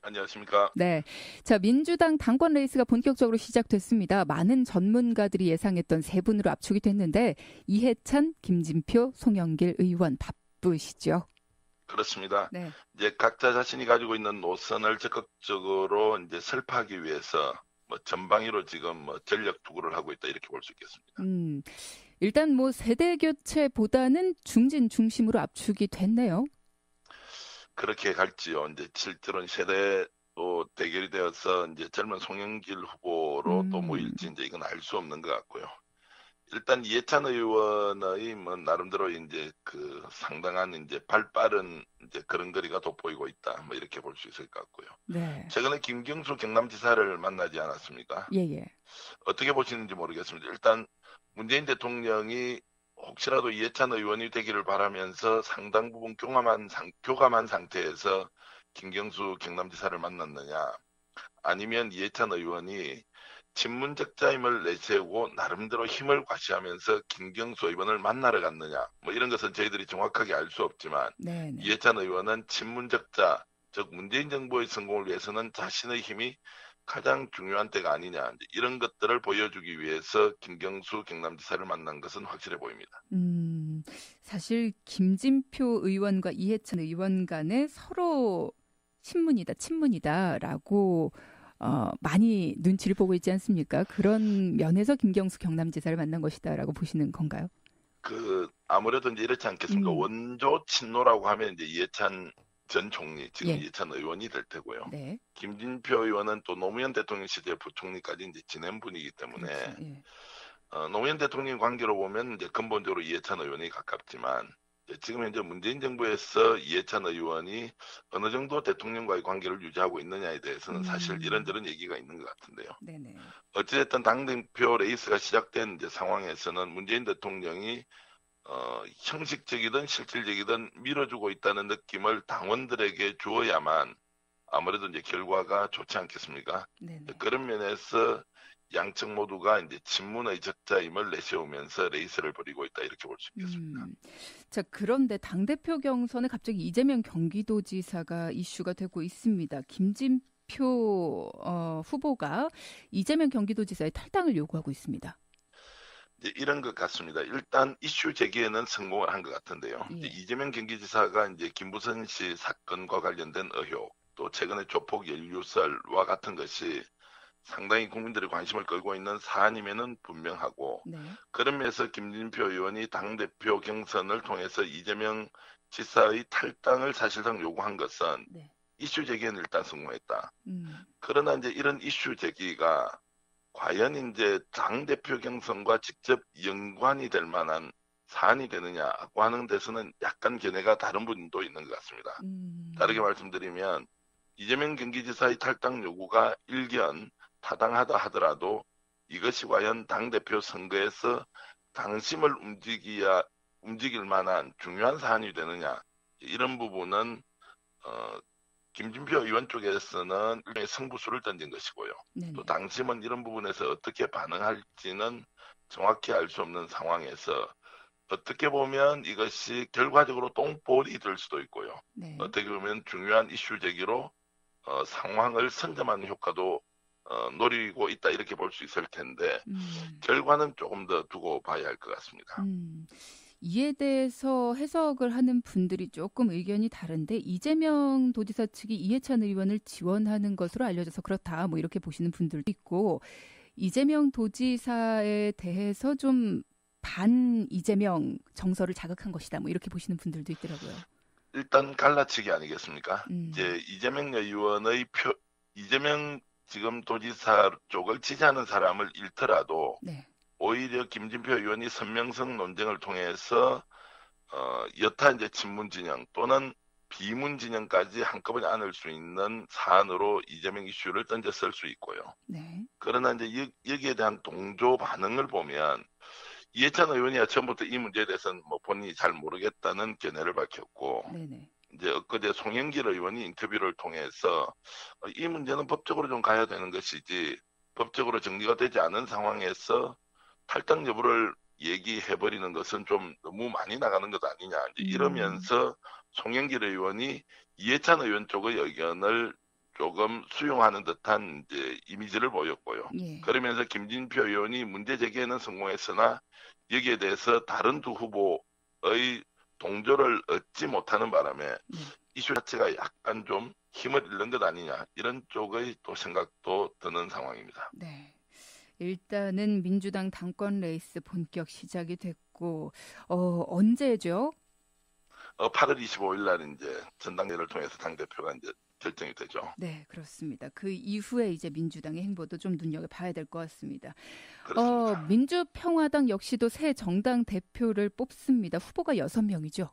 안녕하십니까? 네. 자, 민주당 당권 레이스가 본격적으로 시작됐습니다. 많은 전문가들이 예상했던 세 분으로 압축이 됐는데 이해찬, 김진표, 송영길 의원 바쁘시죠? 그렇습니다. 네. 이제 각자 자신이 가지고 있는 노선을 적극적으로 이제 설파하기 위해서 전방위로 지금 전력 투구를 하고 있다 이렇게 볼 수 있겠습니다. 음, 일단 뭐 세대 교체보다는 중진 중심으로 압축이 됐네요. 그렇게 갈지요. 이제 실제로는 세대도 대결이 되어서 이제 젊은 송영길 후보로 또 음, 모일지 이제 이건 알 수 없는 것 같고요. 일단 이해찬 의원의 나름대로 이제 그 상당한 이제 발빠른 이제 그런 거리가 돋보이고 있다. 이렇게 볼 수 있을 것 같고요. 네. 최근에 김경수 경남지사를 만나지 않았습니까? 예, 예. 어떻게 보시는지 모르겠습니다. 일단 문재인 대통령이 혹시라도 이해찬 의원이 되기를 바라면서 상당 부분 교감한 상태에서 김경수 경남지사를 만났느냐, 아니면 이해찬 의원이 친문적자임을 내세우고 나름대로 힘을 과시하면서 김경수 의원을 만나러 갔느냐, 이런 것은 저희들이 정확하게 알 수 없지만 네네. 이해찬 의원은 친문적자, 즉 문재인 정부의 성공을 위해서는 자신의 힘이 가장 중요한 때가 아니냐, 이런 것들을 보여주기 위해서 김경수 경남지사를 만난 것은 확실해 보입니다. 음, 사실 김진표 의원과 이해찬 의원 간에 서로 친문이다라고 많이 눈치를 보고 있지 않습니까? 그런 면에서 김경수 경남지사를 만난 것이다라고 보시는 건가요? 아무래도 이제 이렇지 않겠습니까? 음, 원조 친노라고 하면 이제 이해찬 전 총리, 지금 예, 이해찬 의원이 될 테고요. 네, 김진표 의원은 또 노무현 대통령 시대 부총리까지 이제 지낸 분이기 그렇죠. 때문에 예. 노무현 대통령 관계로 보면 이제 근본적으로 이해찬 의원이 가깝지만 이제 지금 현재 문재인 정부에서 이해찬 의원이 어느 정도 대통령과의 관계를 유지하고 있느냐에 대해서는 사실 음, 이런저런 얘기가 있는 것 같은데요. 네네. 어찌됐든 당대표 레이스가 시작된 이제 상황에서는 문재인 대통령이 형식적이든 실질적이든 밀어주고 있다는 느낌을 당원들에게 주어야만 아무래도 이제 결과가 좋지 않겠습니까? 네네. 그런 면에서 양측 모두가 이제 친문의 적자임을 내세우면서 레이스를 벌이고 있다 이렇게 볼 수 있겠습니다. 음, 자, 그런데 당대표 경선에 갑자기 이재명 경기도지사가 이슈가 되고 있습니다. 김진표 후보가 이재명 경기도지사의 탈당을 요구하고 있습니다. 이제 이런 것 같습니다. 일단 이슈 제기에는 성공을 한 것 같은데요. 이제 예. 이재명 경기지사가 이제 김부선 씨 사건과 관련된 의혹, 또 최근에 조폭 연루설과 같은 것이 상당히 국민들의 관심을 끌고 있는 사안임에는 분명하고 네. 그런 면에서 김진표 의원이 당대표 경선을 통해서 이재명 지사의 탈당을 사실상 요구한 것은 네. 이슈 제기에는 일단 성공했다. 음. 그러나 이제 이런 이슈 제기가 과연 이제 당대표 경선과 직접 연관이 될 만한 사안이 되느냐고 하는 데서는 약간 견해가 다른 분도 있는 것 같습니다. 다르게 음. 말씀드리면 이재명 경기지사의 탈당 요구가 일견 타당하다 하더라도 이것이 과연 당대표 선거에서 당심을 움직일 만한 중요한 사안이 되느냐 이런 부분은 어, 김진표 의원 쪽에서는 일종의 승부수를 던진 것이고요. 또 네네. 당심은 이런 부분에서 어떻게 반응할지는 정확히 알 수 없는 상황에서 어떻게 보면 이것이 결과적으로 똥볼이 될 수도 있고요. 네. 어떻게 보면 중요한 이슈 제기로 상황을 선점하는 효과도 노리고 있다 이렇게 볼 수 있을 텐데 음. 결과는 조금 더 두고 봐야 할 것 같습니다. 음. 이에 대해서 해석을 하는 분들이 조금 의견이 다른데 이재명 도지사 측이 이해찬 의원을 지원하는 것으로 알려져서 그렇다. 뭐 이렇게 보시는 분들도 있고 이재명 도지사에 대해서 좀 반 이재명 정서를 자극한 것이다. 뭐 이렇게 보시는 분들도 있더라고요. 일단 갈라치기 아니겠습니까? 음. 이제 이재명 지금 도지사 쪽을 지지하는 사람을 잃더라도 네. 오히려 김진표 의원이 선명성 논쟁을 통해서 여타 이제 친문 진영 또는 비문 진영까지 한꺼번에 안을 수 있는 사안으로 이재명 이슈를 던졌을 수 있고요. 네. 그러나 이제 여기에 대한 동조 반응을 보면 이해찬 의원이 처음부터 이 문제에 대해서는 본인이 잘 모르겠다는 견해를 밝혔고 네네. 이제 엊그제 송영길 의원이 인터뷰를 통해서 이 문제는 법적으로 좀 가야 되는 것이지 법적으로 정리가 되지 않은 상황에서 탈당 여부를 얘기해버리는 것은 좀 너무 많이 나가는 것 아니냐 이제 음. 이러면서 송영길 의원이 이해찬 의원 쪽의 의견을 조금 수용하는 듯한 이제 이미지를 보였고요. 예. 그러면서 김진표 의원이 문제 제기에는 성공했으나 여기에 대해서 다른 두 후보의 동조를 얻지 못하는 바람에 네. 이슈 자체가 약간 좀 힘을 잃는 것 아니냐 이런 쪽의 또 생각도 드는 상황입니다. 네. 일단은 민주당 당권 레이스 본격 시작이 됐고 언제죠? 8월 25일 날 이제 전당대회를 통해서 당대표가 이제 결정이 되죠. 네, 그렇습니다. 그 이후에 이제 민주당의 행보도 좀 눈여겨봐야 될 것 같습니다. 그렇습니다. 민주평화당 역시도 새 정당 대표를 뽑습니다. 후보가 6명이죠.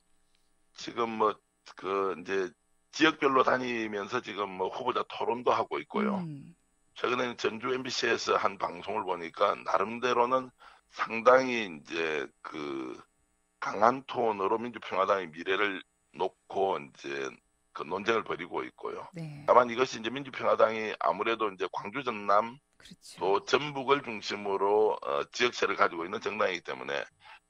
지금 뭐 그 이제 지역별로 다니면서 지금 뭐 후보자 토론도 하고 있고요. 음, 최근에는 전주 MBC에서 한 방송을 보니까 나름대로는 상당히 이제 그 강한 톤으로 민주평화당의 미래를 놓고 이제 그 논쟁을 벌이고 있고요. 네, 다만 이것이 이제 민주평화당이 아무래도 이제 광주 전남 그렇죠. 또 전북을 중심으로 지역세를 가지고 있는 정당이기 때문에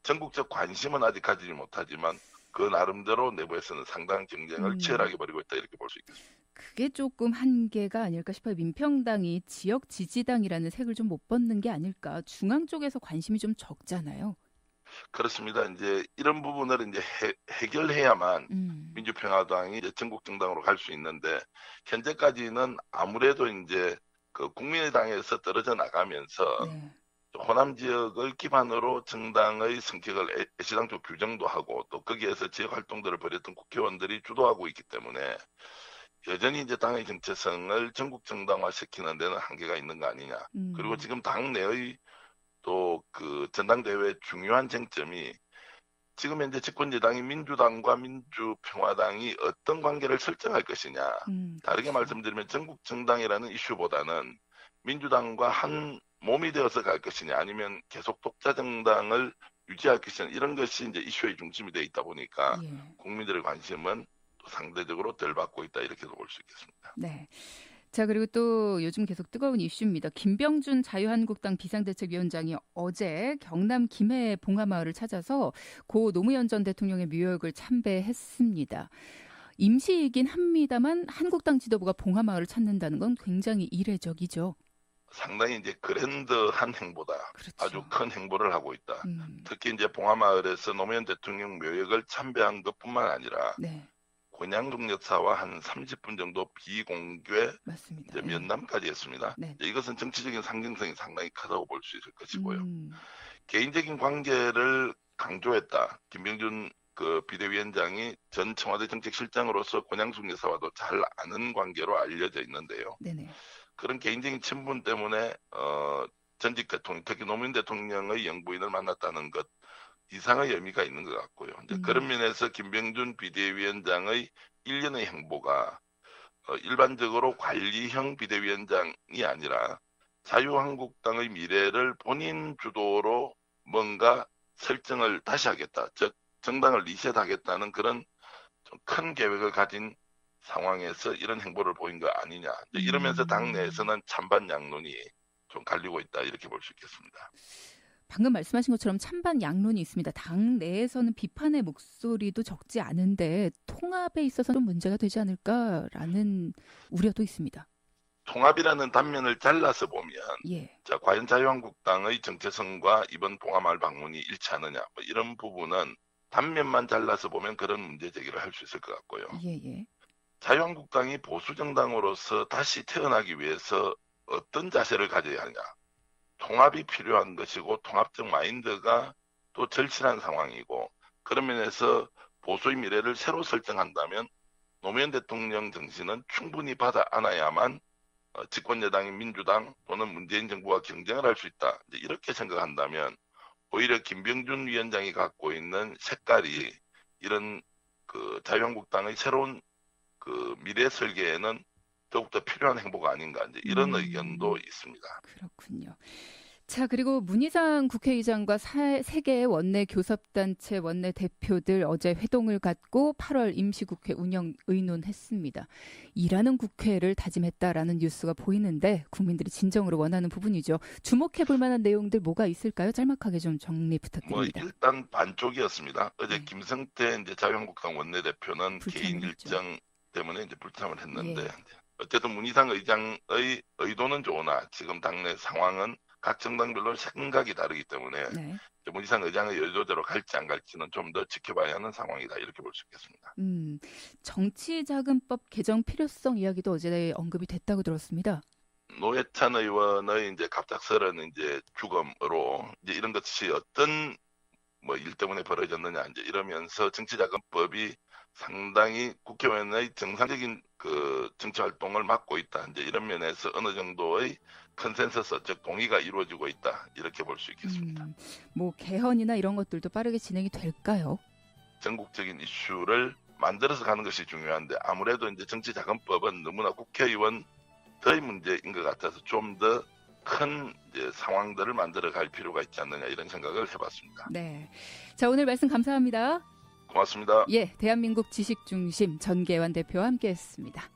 전국적 관심은 아직 가지지 못하지만 그 나름대로 내부에서는 상당한 경쟁을 음, 치열하게 벌이고 있다 이렇게 볼 수 있겠습니다. 그게 조금 한계가 아닐까 싶어요. 민평당이 지역 지지당이라는 색을 좀 못 벗는 게 아닐까. 중앙 쪽에서 관심이 좀 적잖아요. 그렇습니다. 이제 이런 부분을 이제 해결해야만 음, 민주평화당이 이제 전국 정당으로 갈 수 있는데 현재까지는 아무래도 이제 그 국민의당에서 떨어져 나가면서 네, 호남 지역을 기반으로 정당의 성격을 애시당초 규정도 하고 또 거기에서 지역 활동들을 벌였던 국회의원들이 주도하고 있기 때문에 여전히 이제 당의 정체성을 전국 정당화 시키는 데는 한계가 있는 거 아니냐. 그리고 음, 지금 당 내의 또 그 전당대회 중요한 쟁점이 지금 현재 집권 여당인 민주당과 민주평화당이 어떤 관계를 설정할 것이냐. 다르게 그렇죠. 말씀드리면 전국 정당이라는 이슈보다는 민주당과 한 몸이 되어서 갈 것이냐 아니면 계속 독자 정당을 유지할 것이냐 이런 것이 이제 이슈의 중심이 되어 있다 보니까 예. 국민들의 관심은 또 상대적으로 덜 받고 있다 이렇게도 볼 수 있겠습니다. 네. 자, 그리고 또 요즘 계속 뜨거운 이슈입니다. 김병준 자유한국당 비상대책위원장이 어제 경남 김해 봉하마을을 찾아서 고 노무현 전 대통령의 묘역을 참배했습니다. 임시이긴 합니다만 한국당 지도부가 봉하마을을 찾는다는 건 굉장히 이례적이죠. 상당히 이제 그랜드한 행보다 그렇죠. 아주 큰 행보를 하고 있다. 음, 특히 이제 봉하마을에서 노무현 대통령 묘역을 참배한 것뿐만 아니라 네, 권양중 역사와 한 30분 정도 비공개 맞습니다. 이제 예. 면담까지 했습니다. 네. 이것은 정치적인 상징성이 상당히 크다고 볼 수 있을 것이고요. 음, 개인적인 관계를 강조했다. 김병준 그 비대위원장이 전 청와대 정책실장으로서 권양숙 여사와도 잘 아는 관계로 알려져 있는데요. 네네. 그런 개인적인 친분 때문에 전직 대통령, 특히 노무현 대통령의 영부인을 만났다는 것 이상의 의미가 있는 것 같고요. 이제 그런 음, 면에서 김병준 비대위원장의 일련의 행보가 일반적으로 관리형 비대위원장이 아니라 자유한국당의 미래를 본인 주도로 뭔가 설정을 다시 하겠다. 즉 정당을 리셋하겠다는 그런 좀 큰 계획을 가진 상황에서 이런 행보를 보인 거 아니냐. 이러면서 음. 당내에서는 찬반 양론이 좀 갈리고 있다. 이렇게 볼 수 있겠습니다. 방금 말씀하신 것처럼 찬반 양론이 있습니다. 당 내에서는 비판의 목소리도 적지 않은데 통합에 있어서 좀 문제가 되지 않을까라는 우려도 있습니다. 통합이라는 단면을 잘라서 보면 예, 자, 과연 자유한국당의 정체성과 이번 봉하마을 방문이 일치하느냐 뭐 이런 부분은 단면만 잘라서 보면 그런 문제 제기를 할 수 있을 것 같고요. 예, 예. 자유한국당이 보수 정당으로서 다시 태어나기 위해서 어떤 자세를 가져야 하느냐. 통합이 필요한 것이고 통합적 마인드가 또 절실한 상황이고 그런 면에서 보수의 미래를 새로 설정한다면 노무현 대통령 정신은 충분히 받아 안아야만 집권 여당인 민주당 또는 문재인 정부와 경쟁을 할 수 있다. 이렇게 생각한다면 오히려 김병준 위원장이 갖고 있는 색깔이 이런 그 자유한국당의 새로운 그 미래 설계에는 더욱더 필요한 행보가 아닌가 이런 의견도 음, 있습니다. 그렇군요. 자, 그리고 문희상 국회의장과 세 개의 원내 교섭단체 원내 대표들 어제 회동을 갖고 8월 임시국회 운영 의논했습니다. 일하는 국회를 다짐했다라는 뉴스가 보이는데 국민들이 진정으로 원하는 부분이죠. 주목해 볼 만한 내용들 뭐가 있을까요? 짤막하게 좀 정리 뭐 부탁드립니다. 일단 반쪽이었습니다. 어제 네, 김성태 이제 자유한국당 원내대표는 개인 불참을 했죠. 일정 때문에 이제 불참을 했는데 예, 어쨌든 문희상 의장의 의도는 좋으나 지금 당내 상황은 각 정당별로 생각이 다르기 때문에 네. 문희상 의장의 의도대로 갈지 안 갈지는 좀 더 지켜봐야 하는 상황이다 이렇게 볼 수 있겠습니다. 정치자금법 개정 필요성 이야기도 어제 언급이 됐다고 들었습니다. 노회찬 의원의 이제 갑작스런 이제 죽음으로 이제 이런 것이 어떤 뭐 일 때문에 벌어졌느냐 이제 이러면서 정치자금법이 상당히 국회의원의 정상적인 그 정치 활동을 막고 있다. 이제 이런 면에서 어느 정도의 컨센서스, 즉 동의가 이루어지고 있다. 이렇게 볼 수 있겠습니다. 뭐 개헌이나 이런 것들도 빠르게 진행이 될까요? 전국적인 이슈를 만들어서 가는 것이 중요한데 아무래도 이제 정치자금법은 너무나 국회의원의 문제인 것 같아서 좀 더 큰 상황들을 만들어 갈 필요가 있지 않느냐 이런 생각을 해봤습니다. 네. 자, 오늘 말씀 감사합니다. 고맙습니다. 예, 대한민국 지식중심 전계환 대표와 함께했습니다.